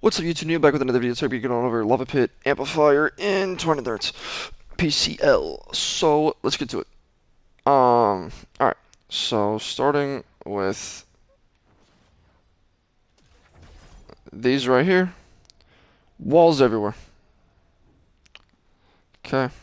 What's up, YouTube? New back with another video. Today we're going over Lava Pit Amplifier in 20 Darts PCL. So let's get to it. Alright. So starting with these right here. Walls everywhere. Okay.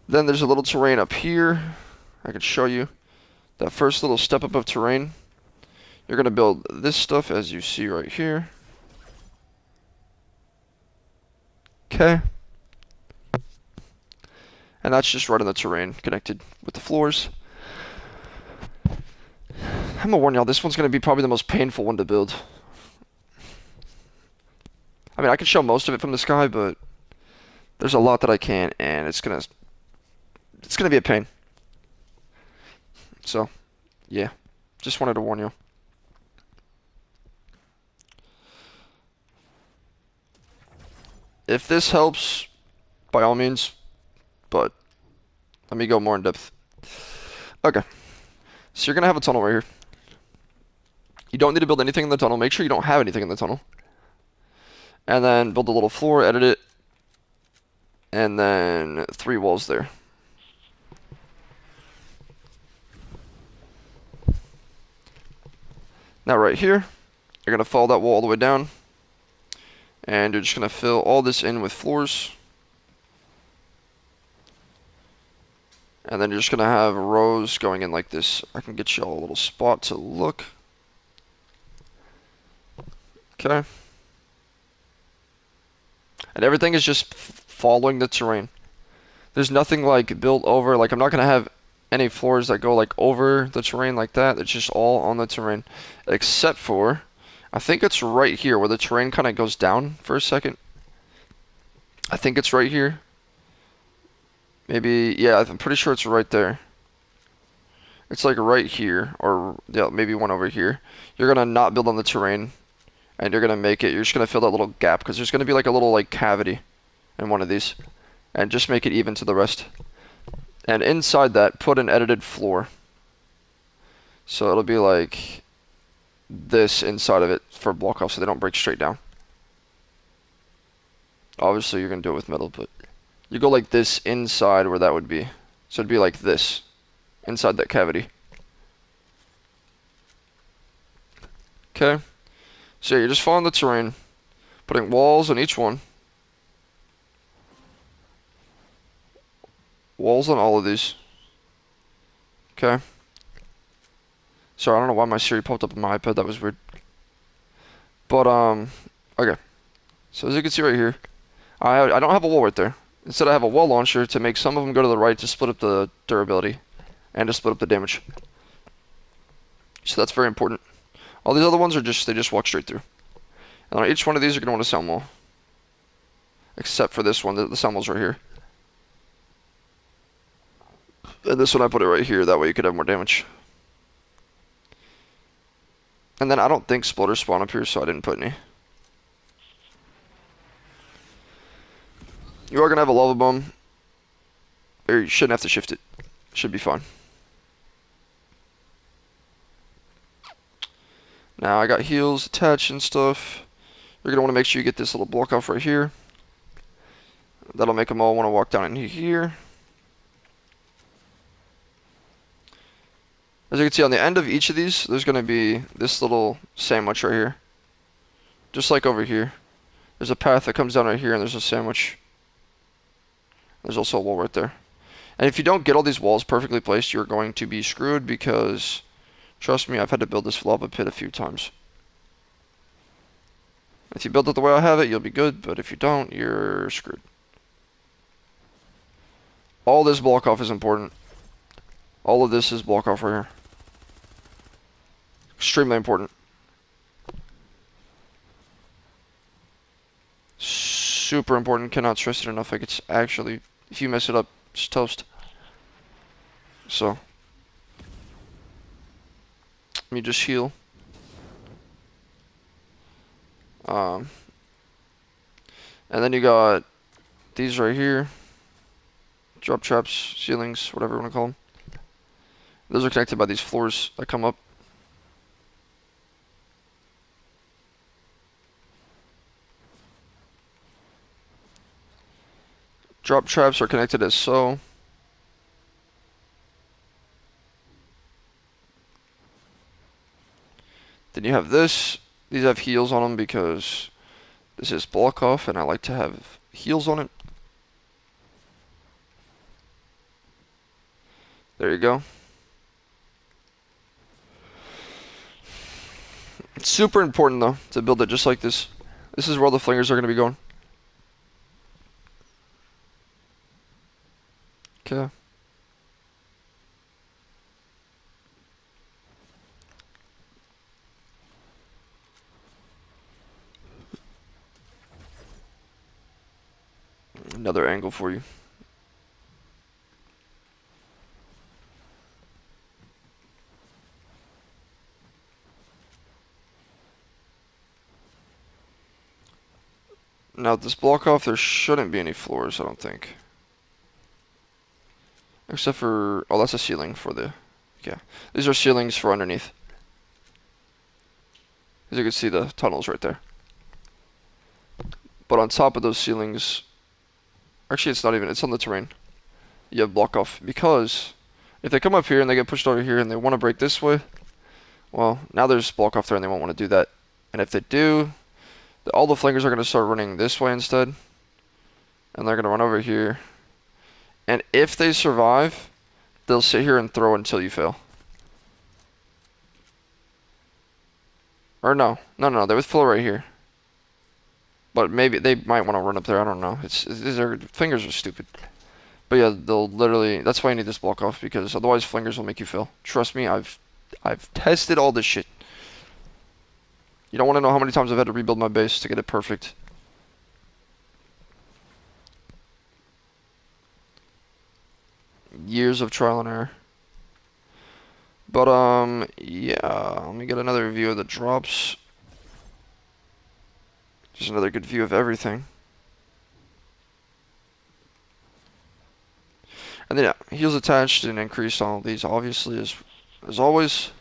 Then there's a little terrain up here. I can show you that first little step up of terrain. You're gonna build this stuff as you see right here. Okay. And that's just right on the terrain connected with the floors. I'm gonna warn y'all, this one's gonna be probably the most painful one to build. I mean, I can show most of it from the sky, but there's a lot that I can't, and it's gonna be a pain. So, yeah, just wanted to warn you. If this helps, by all means, but let me go more in depth. Okay, so you're gonna have a tunnel right here. You don't need to build anything in the tunnel. Make sure you don't have anything in the tunnel. And then build a little floor, edit it, and then 3 walls there. Now right here, you're gonna follow that wall all the way down, and you're just gonna fill all this in with floors. And then you're just gonna have rows going in like this. I can get you all a little spot to look. Okay. And everything is just following the terrain. There's nothing like built over, like I'm not gonna have any floors that go like over the terrain like that. It's just all on the terrain. Except for, I think it's right here where the terrain kind of goes down for a second. I think it's right here. Maybe, yeah, I'm pretty sure it's right there. It's like right here, or yeah, maybe one over here. You're gonna not build on the terrain, and you're gonna make it, you're just gonna fill that little gap, because there's gonna be like a little like cavity in one of these. And just make it even to the rest. And inside that, put an edited floor. So it'll be like this inside of it for block off so they don't break straight down. Obviously you're gonna do it with metal, but you go like this inside where that would be. So it'd be like this, inside that cavity. Okay, so you're just following the terrain, putting walls on each one. Walls on all of these. Okay. Sorry, I don't know why my Siri popped up on my iPad, that was weird. But, okay. So as you can see right here, I don't have a wall right there. Instead I have a wall launcher to make some of them go to the right to split up the durability and to split up the damage. So that's very important. All these other ones are they just walk straight through. And on each one of these you're going to want a sound wall. Except for this one, the sound wall's right here. And this one I put it right here, that way you could have more damage. And then I don't think splitters spawn up here, so I didn't put any. You are going to have a lava bomb. Or you shouldn't have to shift it. Should be fine. Now I got heals attached and stuff. You're going to want to make sure you get this little block off right here. That'll make them all want to walk down in here. As you can see on the end of each of these, there's going to be this little sandwich right here. Just like over here. There's a path that comes down right here and there's a sandwich. There's also a wall right there. And if you don't get all these walls perfectly placed, you're going to be screwed because, trust me, I've had to build this lava pit a few times. If you build it the way I have it, you'll be good, but if you don't, you're screwed. All this block off is important. All of this is block off right here. Extremely important. Super important. Cannot stress it enough. Like it's actually, if you mess it up, it's toast. So, let me just heal. And then you got these right here. Drop traps, ceilings, whatever you want to call them. Those are connected by these floors that come up. Drop traps are connected as so. Then you have this. These have heals on them because this is block off and I like to have heals on it. There you go. It's super important though to build it just like this. This is where all the flingers are going to be going. Okay. Another angle for you. Now this block off, there shouldn't be any floors, I don't think. Except for, oh, that's a ceiling for the, yeah. These are ceilings for underneath. As you can see, the tunnels right there. But on top of those ceilings, actually it's not even, it's on the terrain. You have block off, because if they come up here and they get pushed over here and they want to break this way, well, now there's block off there and they won't want to do that. And if they do, all the flingers are going to start running this way instead. And they're going to run over here. And if they survive, they'll sit here and throw until you fail. Or no, they would flow right here. But maybe they might want to run up there, I don't know. These are, flingers are stupid. But yeah, they'll literally, that's why you need this block off, because otherwise flingers will make you fail. Trust me, I've tested all this shit. You don't want to know how many times I've had to rebuild my base to get it perfect. Years of trial and error. But, yeah, let me get another view of the drops. Just another good view of everything. And then, yeah, heals attached and increased on all these, obviously, as always.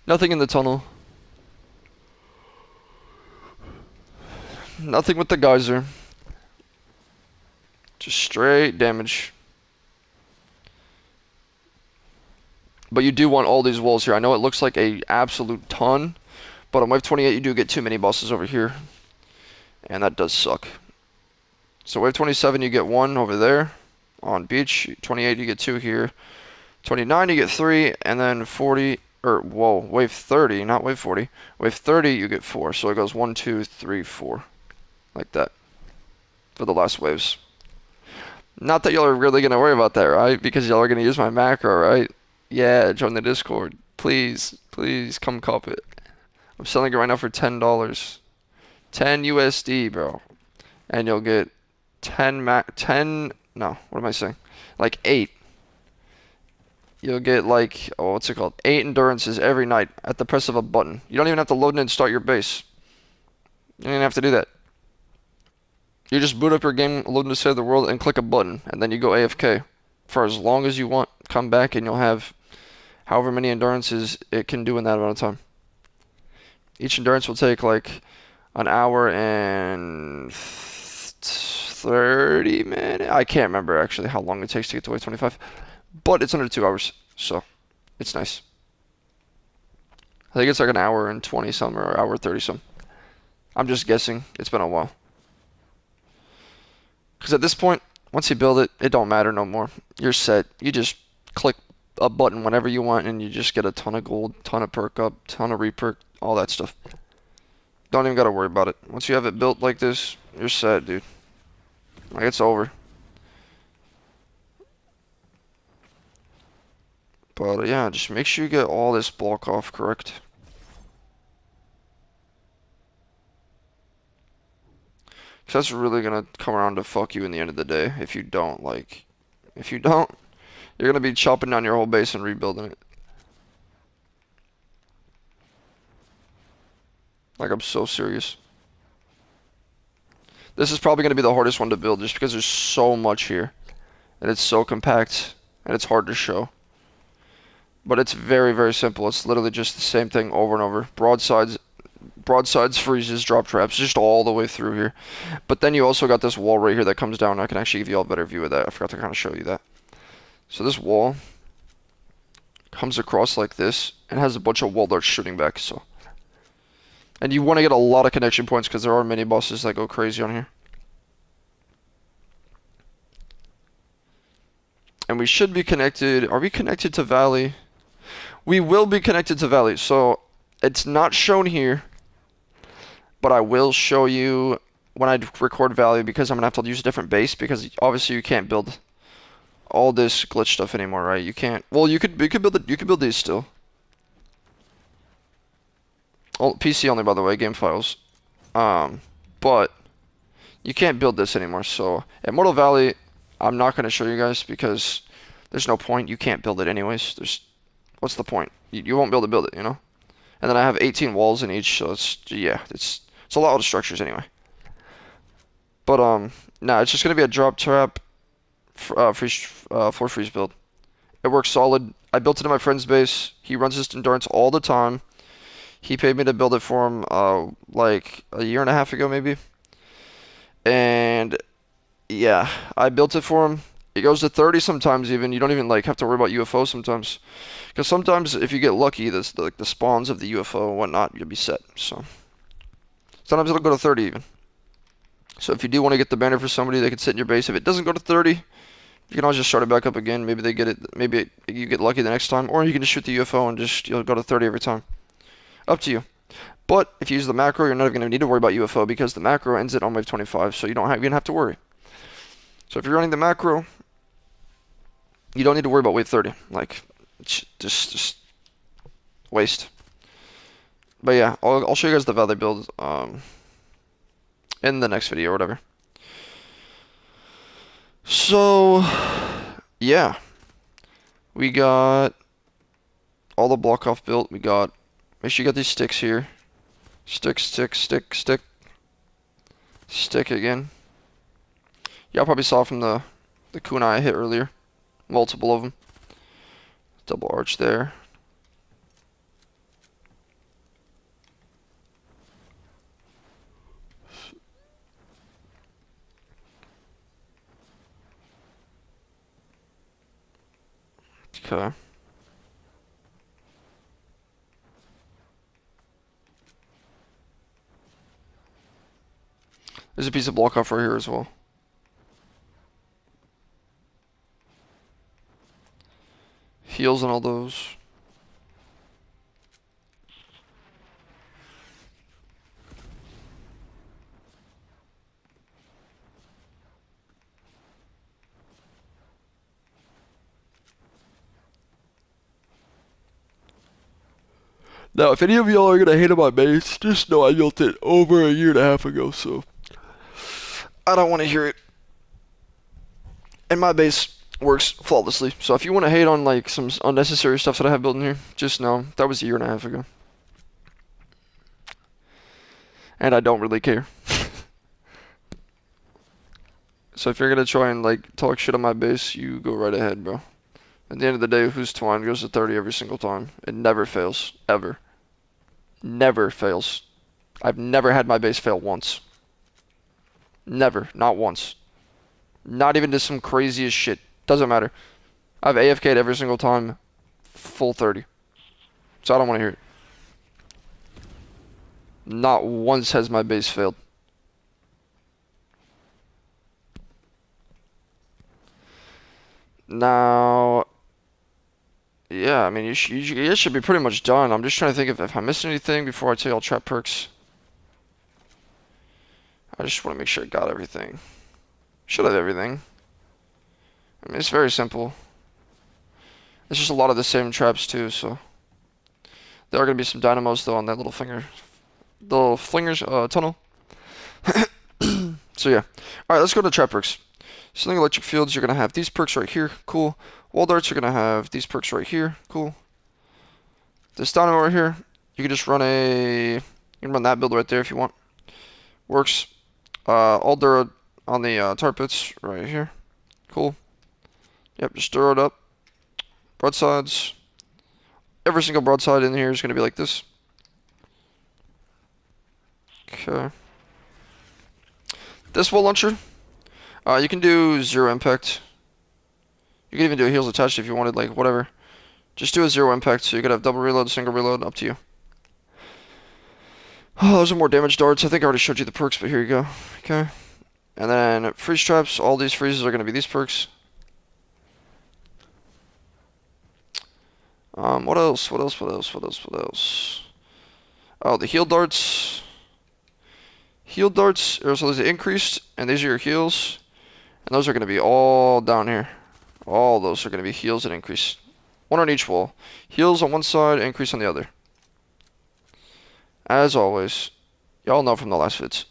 Nothing in the tunnel. Nothing with the geyser. Just straight damage. But you do want all these walls here. I know it looks like a absolute ton, but on wave 28 you do get too many bosses over here. And that does suck. So wave 27 you get one over there on beach. 28 you get two here. 29 you get three, and then 40, or whoa, wave 30, not wave 40. Wave 30 you get four. So it goes 1, 2, 3, 4. Like that. For the last waves. Not that y'all are really gonna worry about that, right? Because y'all are gonna use my macro, right? Yeah, join the Discord. Please, please come cop it. I'm selling it right now for $10. 10 USD, bro. And you'll get 10, no, what am I saying? Like 8. You'll get like, oh, what's it called? 8 endurances every night at the press of a button. You don't even have to load in and start your base. You don't even have to do that. You just boot up your game, load into Save the World, and click a button, and then you go AFK for as long as you want. Come back and you'll have however many endurances it can do in that amount of time. Each endurance will take like an hour and 30 minutes. I can't remember actually how long it takes to get to wave 25, but it's under 2 hours, so it's nice. I think it's like an hour and 20 some or hour 30 some. I'm just guessing. It's been a while. Because at this point, once you build it, it don't matter no more. You're set. You just click a button whenever you want, and you just get a ton of gold, ton of perk up, ton of reperk, all that stuff. Don't even gotta worry about it. Once you have it built like this, you're set, dude. Like, it's over. But yeah, just make sure you get all this block off correct. Because that's really gonna come around to fuck you in the end of the day if you don't, like, if you don't, you're gonna be chopping down your whole base and rebuilding it. Like, I'm so serious. This is probably gonna be the hardest one to build just because there's so much here. And it's so compact, and it's hard to show. But it's very, very simple. It's literally just the same thing over and over. Broadsides, broadsides, freezes, drop traps, just all the way through here. But then you also got this wall right here that comes down. I can actually give you all a better view of that. I forgot to kind of show you that. So this wall comes across like this and has a bunch of wall darts shooting back. So, and you want to get a lot of connection points because there are mini bosses that go crazy on here. And we should be connected. Are we connected to Valley? We will be connected to Valley. So it's not shown here, but I will show you when I record Valley because I'm gonna have to use a different base because obviously you can't build all this glitch stuff anymore, right? You can't. Well, you could build it. You could build these still. Oh, PC only, by the way, game files. But you can't build this anymore. So at Mortal Valley, I'm not gonna show you guys because there's no point. You can't build it anyways. What's the point? You won't be able to build it, you know? And then I have 18 walls in each, so it's a lot of structures anyway. But nah, it's just gonna be a drop trap floor freeze build. It works solid. I built it in my friend's base. He runs this endurance all the time. He paid me to build it for him like a year and a half ago maybe. And yeah, I built it for him. It goes to 30 sometimes even. You don't even like have to worry about UFO sometimes. Because sometimes if you get lucky, the spawns of the UFO and whatnot, you'll be set. So sometimes it'll go to 30 even. So if you do want to get the banner for somebody, they can sit in your base. If it doesn't go to 30, you can always just start it back up again. Maybe they get it. Maybe you get lucky the next time, or you can just shoot the UFO and you'll go to 30 every time. Up to you. But if you use the macro, you're not even going to need to worry about UFO because the macro ends at on wave 25, so you don't have to worry. So if you're running the macro, you don't need to worry about wave 30. Like, just waste. But yeah, I'll show you guys the Valley build in the next video or whatever. So yeah, we got all the block off built. We got, make sure you got these sticks here. Stick, stick, stick, stick, stick again. Y'all probably saw from the kunai I hit earlier. Multiple of them. Double arch there. Okay. There's a piece of block off right here as well. Heals and all those. Now, if any of y'all are gonna hate on my base, just know I built it over a year and a half ago, so I don't want to hear it. And my base works flawlessly. So if you want to hate on like some unnecessary stuff that I have built in here, just know that was a year and a half ago. And I don't really care. So if you're gonna try and like talk shit on my base, you go right ahead, bro. At the end of the day, who's twine goes to 30 every single time. It never fails. Ever. Never fails. I've never had my base fail once. Never. Not once. Not even to some craziest shit. Doesn't matter. I've AFK'd every single time. Full 30. So I don't want to hear it. Not once has my base failed. Now, yeah, I mean, you should be pretty much done. I'm just trying to think if I missed anything before I tell you all trap perks. I just want to make sure I got everything. Should have everything. I mean, it's very simple. It's just a lot of the same traps too, so. There are going to be some dynamos though on that little finger. The little flingers tunnel. So yeah. Alright, let's go to trap perks. Something electric fields, you're going to have these perks right here. Cool. Wall darts, you're going to have these perks right here. Cool. This dynamo right here, you can just run you can run that build right there if you want. Works. All Dura on the tar pits right here. Cool. Yep, just Dura it up. Broadsides. Every single broadside in here is going to be like this. Okay. This wall launcher, you can do 0 impact. You can even do a heals attached if you wanted, like, whatever. Just do a 0 impact, so you could have double reload, single reload, up to you. Oh, those are more damage darts. I think I already showed you the perks, but here you go. Okay. And then freeze traps, all these freezes are going to be these perks. What else? What else? What else? What else? What else? Oh, the heal darts. Heal darts, so there's an increased, and these are your heals. And those are going to be all down here. All those are going to be heals and increase. One on each wall. Heals on one side, increase on the other. As always. Y'all know from the last vids.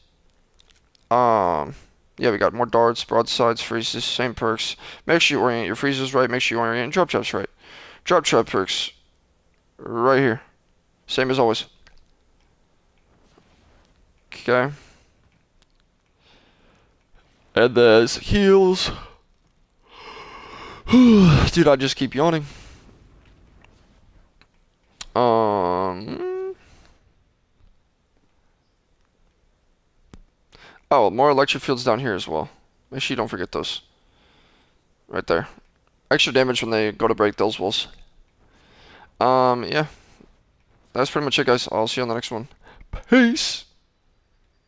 Yeah, we got more darts, broadsides, freezes, same perks. Make sure you orient your freezes right. Make sure you orient your drop traps right. Drop trap perks. Right here. Same as always. Okay. And there's heals. Dude, I just keep yawning. Oh, more electric fields down here as well. Make sure you don't forget those. Right there. Extra damage when they go to break those walls. Yeah. That's pretty much it, guys. I'll see you on the next one. Peace!